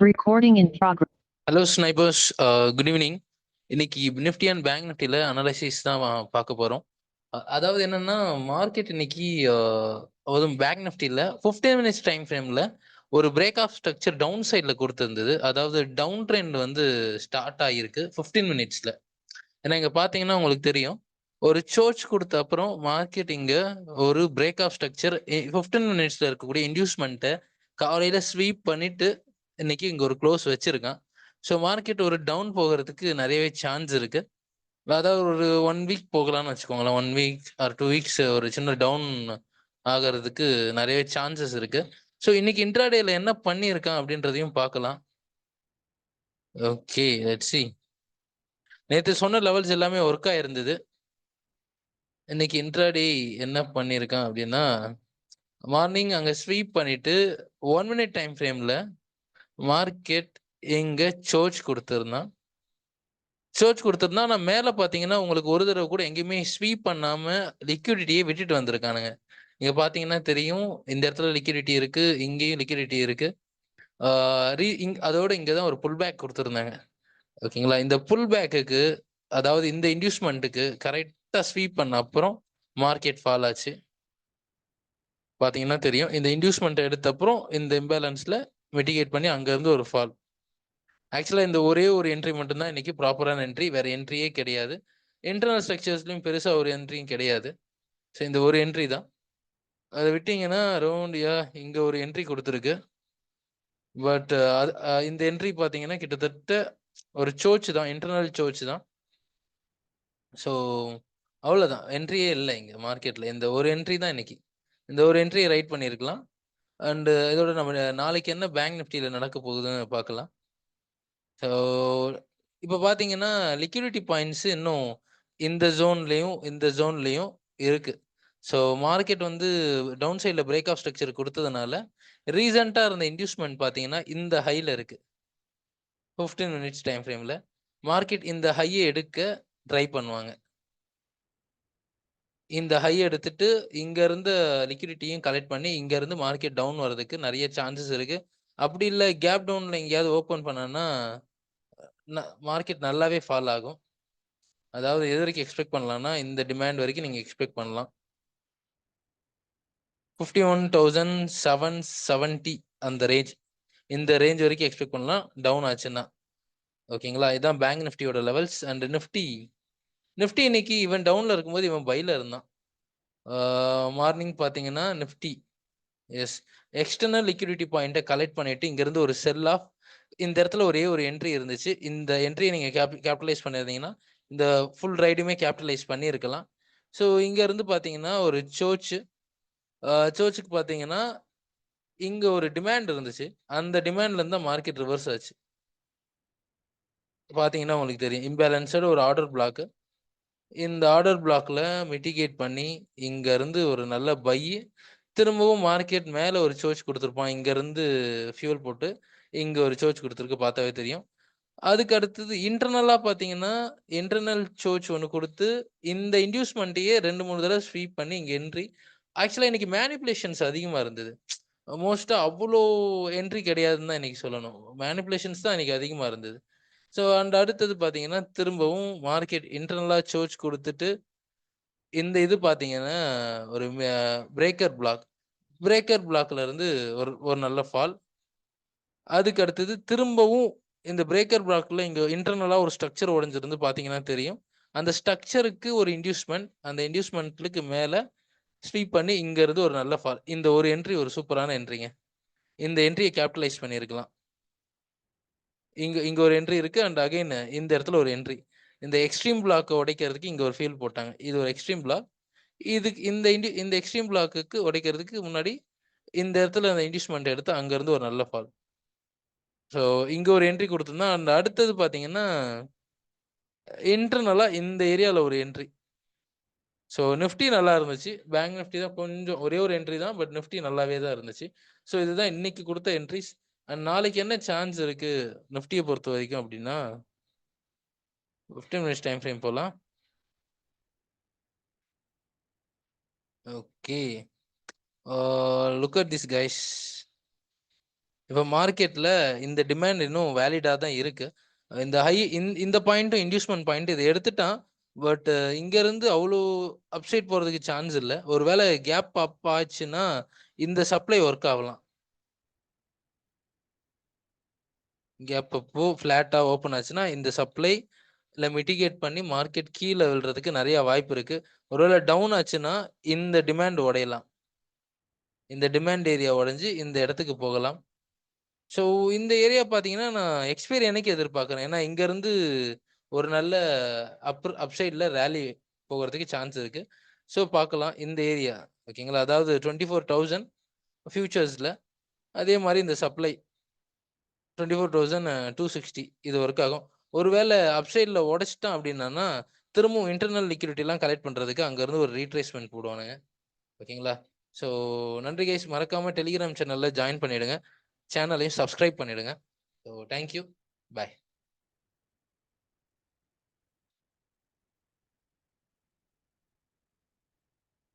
Recording in progress. Hello snipers, good evening. இன்னைக்கு nifty and bank நிஃப்டியில் analysis தான் பார்க்க போகிறோம். அதாவது என்னன்னா, மார்க்கெட் இன்னைக்கு அதுவும் பேங்க் நிஃப்டியில் 15 மினிட்ஸ் டைம் ஃப்ரேமில் ஒரு பிரேக் ஆஃப் ஸ்ட்ரக்சர் டவுன் சைடில் கொடுத்துருந்தது. அதாவது டவுன் ட்ரெண்ட் வந்து ஸ்டார்ட் ஆகியிருக்கு 15 மினிட்ஸில். ஏன்னா இங்கே பார்த்தீங்கன்னா உங்களுக்கு தெரியும், ஒரு சோர்ச் கொடுத்த அப்புறம் மார்க்கெட் இங்கே ஒரு பிரேக் ஆஃப் ஸ்ட்ரக்சர் 15 மினிட்ஸில் இருக்கக்கூடிய இன்டியூஸ்மெண்ட்டை காலையில் ஸ்வீப் பண்ணிட்டு இன்னைக்கு இங்கே ஒரு க்ளோஸ் வச்சிருக்கான். ஸோ மார்க்கெட் ஒரு டவுன் போகிறதுக்கு நிறையவே சான்ஸ் இருக்கு. அதாவது ஒரு 1 வீக் போகலாம்னு வச்சுக்கோங்களேன். 1 வீக் ஆர் 2 வீக்ஸ் ஒரு சின்ன டவுன் ஆகிறதுக்கு நிறையவே சான்சஸ் இருக்கு. ஸோ இன்னைக்கு இன்ட்ராடேல என்ன பண்ணியிருக்கான் அப்படின்றதையும் பார்க்கலாம். Okay, let's see. நேற்று சொன்ன லெவல்ஸ் எல்லாமே ஒர்க் ஆயிருந்தது. இன்னைக்கு இன்ட்ராடே என்ன பண்ணியிருக்கான் அப்படின்னா, மார்னிங் அங்கே ஸ்வீப் பண்ணிட்டு 1 மினிட் டைம் ஃப்ரேமில் மார்க்கெட் எங்க சோர்ச் கொடுத்துருந்தான். நான் மேலே பார்த்தீங்கன்னா உங்களுக்கு ஒரு தடவை கூட எங்கேயுமே ஸ்வீப் பண்ணாமல் லிக்விடிட்டியை விட்டுட்டு வந்திருக்கானுங்க. இங்கே பார்த்தீங்கன்னா தெரியும், இந்த இடத்துல லிக்விடிட்டி இருக்கு, இங்கேயும் லிக்விடிட்டி இருக்கு. அதோட இங்கே தான் ஒரு புல் பேக் கொடுத்துருந்தாங்க. ஓகேங்களா, இந்த புல் பேக்குக்கு அதாவது இந்த இன்டியூஸ்மெண்ட்டுக்கு கரெக்டாக ஸ்வீப் பண்ண அப்புறம் மார்க்கெட் ஃபால் ஆச்சு. பார்த்தீங்கன்னா தெரியும், இந்த இன்டியூஸ்மெண்ட் எடுத்த அப்புறம் இந்த இம்பேலன்ஸில் மிட்டிகேட் பண்ணி அங்கேருந்து ஒரு ஃபால். ஆக்சுவலாக இந்த ஒரே ஒரு என்ட்ரி மட்டும்தான் இன்னைக்கு ப்ராப்பரான என்ட்ரி, வேற என்ட்ரியே கிடையாது. இன்டர்னல் ஸ்ட்ரக்சர்ஸ்லையும் பெருசாக ஒரு என்ட்ரியும் கிடையாது. ஸோ இந்த ஒரு என்ட்ரி தான். அதை விட்டீங்கன்னா அரௌண்ட் இங்கே ஒரு என்ட்ரி கொடுத்துருக்கு. பட் இந்த என்ட்ரி பார்த்தீங்கன்னா கிட்டத்தட்ட ஒரு சோர்ச் தான், இன்டர்னல் சோர்ச் தான். ஸோ அவ்வளோதான், என்ட்ரியே இல்லை இங்கே மார்க்கெட்டில். இந்த ஒரு என்ட்ரி தான் இன்னைக்கு. இந்த ஒரு என்ட்ரியை ரைட் பண்ணியிருக்கலாம். அண்டு இதோட நம்ம நாளைக்கு என்ன பேங்க் நிஃப்டியில் நடக்க போகுதுன்னு பார்க்கலாம். ஸோ இப்போ பார்த்தீங்கன்னா லிக்விடிட்டி பாயிண்ட்ஸ் இன்னும் இந்த ஜோன்லேயும் இருக்குது. ஸோ மார்க்கெட் வந்து டவுன் சைடில் பிரேக் ஆஃப் ஸ்ட்ரக்சர் கொடுத்ததுனால ரீசெண்டாக இருந்த இன்டியூஸ்மெண்ட் பார்த்தீங்கன்னா இந்த ஹையில் இருக்குது. 15 மினிட்ஸ் டைம் ஃப்ரேமில் மார்க்கெட் இந்த ஹையை எடுக்க ட்ரை பண்ணுவாங்க. இந்த ஹை எடுத்துட்டு இங்கேருந்து லிக்விடிட்டியும் கலெக்ட் பண்ணி இங்கேருந்து மார்க்கெட் டவுன் வர்றதுக்கு நிறைய சான்சஸ் இருக்குது. அப்படி இல்லை கேப் டவுனில் எங்கேயாவது ஓப்பன் பண்ணனா மார்க்கெட் நல்லாவே ஃபால் ஆகும். அதாவது எது வரைக்கும் எக்ஸ்பெக்ட் பண்ணலாம்னா இந்த டிமாண்ட் வரைக்கும் நீங்கள் எக்ஸ்பெக்ட் பண்ணலாம். 51,770 அந்த ரேஞ்ச், இந்த ரேஞ்ச் வரைக்கும் எக்ஸ்பெக்ட் பண்ணலாம் டவுன் ஆச்சுன்னா. ஓகேங்களா, இதுதான் பேங்க் நிஃப்டியோட லெவல்ஸ். அண்ட் நிஃப்டி இன்னைக்கு இவன் டவுனில் இருக்கும்போது இவன் பையில் இருந்தான். மார்னிங் பார்த்தீங்கன்னா நிஃப்டி எக்ஸ்டர்னல் லிக்விடிட்டி பாயிண்ட்டை கலெக்ட் பண்ணிட்டு இங்கேருந்து ஒரு செல் ஆஃப் இந்த இடத்துல ஒரே ஒரு என்ட்ரி இருந்துச்சு. இந்த என்ட்ரியை நீங்கள் கேபிட்டலைஸ் பண்ணியிருந்தீங்கன்னா இந்த ஃபுல் ரைடுமே கேபிட்டலைஸ் பண்ணியிருக்கலாம். ஸோ இங்கேருந்து பார்த்தீங்கன்னா ஒரு சோர்ச்சுக்கு பார்த்தீங்கன்னா இங்கே ஒரு டிமாண்ட் இருந்துச்சு. அந்த டிமாண்ட்லேருந்து தான் மார்க்கெட் ரிவர்ஸ் ஆச்சு. பார்த்தீங்கன்னா உங்களுக்கு தெரியும், இம்பேலன்ஸோட ஒரு ஆர்டர் பிளாக்கு. இந்த ஆர்டர் பிளாக்ல மிட்டிகேட் பண்ணி இங்கேருந்து ஒரு நல்ல பை, திரும்பவும் மார்க்கெட் மேலே ஒரு சோர்ச் கொடுத்துருப்பான். இங்கேருந்து ஃபியூல் போட்டு இங்கே ஒரு சோர்ச் கொடுத்துருக்கு, பார்த்தாவே தெரியும். அதுக்கு அடுத்தது இன்டர்னலாக பார்த்தீங்கன்னா இன்டர்னல் சோர்ச் ஒன்று கொடுத்து இந்த இன்டியூஸ்மெண்ட்டையே 2-3 தடவை ஸ்வீப் பண்ணி இங்கே என்ட்ரி. ஆக்சுவலாக இன்னைக்கு மேனிப்புலேஷன்ஸ் அதிகமாக இருந்தது. மோஸ்ட்டாக அவ்வளோ என்ட்ரி கிடையாதுன்னு தான் இன்னைக்கு சொல்லணும். மேனிப்புலேஷன்ஸ் தான் இன்னைக்கு அதிகமாக இருந்தது. ஸோ அண்ட் அடுத்தது பார்த்தீங்கன்னா திரும்பவும் மார்க்கெட் இன்டர்னலாக சோர்ச் கொடுத்துட்டு இந்த இது பார்த்தீங்கன்னா ஒரு பிரேக்கர் பிளாக்ல இருந்து ஒரு நல்ல ஃபால். அதுக்கு அடுத்தது திரும்பவும் இந்த பிரேக்கர் பிளாக்ல இங்கே இன்டர்னலாக ஒரு ஸ்ட்ரக்சர் உடைஞ்சிருந்து பார்த்தீங்கன்னா தெரியும். அந்த ஸ்ட்ரக்சருக்கு ஒரு இன்டியூஸ்மெண்ட், அந்த இன்டியூஸ்மெண்ட்டுக்கு மேலே ஸ்வீப் பண்ணி இங்கேருந்து ஒரு நல்ல ஃபால். இந்த ஒரு என்ட்ரி ஒரு சூப்பரான என்ட்ரிங்க. இந்த என்ட்ரியை கேபிட்டலைஸ் பண்ணியிருக்கலாம். இங்கே ஒரு என்ட்ரி இருக்குது. அண்ட் அகைன் இந்த இடத்துல ஒரு என்ட்ரி. இந்த எக்ஸ்ட்ரீம் பிளாக்கை உடைக்கிறதுக்கு இங்கே ஒரு ஃபீல் போட்டாங்க. இது ஒரு எக்ஸ்ட்ரீம் பிளாக். இதுக்கு இந்த எக்ஸ்ட்ரீம் பிளாக்குக்கு உடைக்கிறதுக்கு முன்னாடி இந்த இடத்துல அந்த இன்டியூஸ்மெண்ட் எடுத்து அங்கேருந்து ஒரு நல்ல ஃபால். ஸோ இங்கே ஒரு என்ட்ரி கொடுத்துருந்தா. அந்த அடுத்தது பார்த்தீங்கன்னா இன்டர்னலாக இந்த ஏரியாவில் ஒரு என்ட்ரி. ஸோ நிஃப்டி நல்லா இருந்துச்சு. பேங்க் நிஃப்டி தான் கொஞ்சம் ஒரே ஒரு என்ட்ரி தான், பட் நிஃப்டி நல்லாவே தான் இருந்துச்சு. ஸோ இதுதான் இன்னைக்கு கொடுத்த என்ட்ரிஸ். அண்ட் நாளைக்கு என்ன சான்ஸ் இருக்கு நிஃப்டியை பொறுத்த வரைக்கும் அப்படின்னா 15 மினிட்ஸ் டைம் ஃப்ரேம் போகலாம். Okay, look at this guys. இப்போ மார்க்கெட்ல இந்த டிமாண்ட் இன்னும் வேலிடா தான் இருக்கு. இந்த இந்த பாயிண்ட்டும் இன்டியூஸ்மென்ட் பாயிண்ட் இதை எடுத்துட்டான். பட் இங்க இருந்து அவ்வளோ அப்சைட் போறதுக்கு சான்ஸ் இல்லை. ஒருவேளை கேப் அப் ஆச்சுன்னா இந்த சப்ளை ஒர்க் ஆகலாம். கேப் அப்போ ஃபிளாட்டா ஓப்பன் ஆச்சுன்னா இந்த சப்ளை இல்லை மிட்டிகேட் பண்ணி மார்க்கெட் கீழே விழுறதுக்கு நிறைய வாய்ப்பு இருக்கு. ஒருவேளை டவுன் ஆச்சுன்னா இந்த டிமாண்ட் உடையலாம். இந்த டிமாண்ட் ஏரியா உடைஞ்சு இந்த இடத்துக்கு போகலாம். ஸோ இந்த ஏரியா பார்த்தீங்கன்னா நான் எக்ஸ்பைரி என்னைக்கு எதிர்பார்க்குறேன். ஏன்னா இங்கேருந்து ஒரு நல்ல அப்சைடில் ரேலி போகிறதுக்கு சான்ஸ் இருக்கு. ஸோ பார்க்கலாம் இந்த ஏரியா. ஓகேங்களா? அதாவது 24,000 ஃபியூச்சர்ஸில். அதே மாதிரி இந்த சப்ளை 24,260 இது ஒர்க் ஆகும். ஒருவேளை அப்சைடில் உடைச்சிட்டான் அப்படின்னா திரும்பவும் இன்டர்னல் லிக்விடிட்டிலாம் கலெக்ட் பண்ணுறதுக்கு அங்கேருந்து ஒரு ரீட்ரேஸ்மெண்ட் போடுவானுங்க. ஓகேங்களா? ஸோ நன்றி கைஸ். மறக்காமல் டெலிகிராம் சேனலில் ஜாயின் பண்ணிவிடுங்க. சேனலையும் சப்ஸ்கிரைப் பண்ணிவிடுங்க. So thank you. பாய்.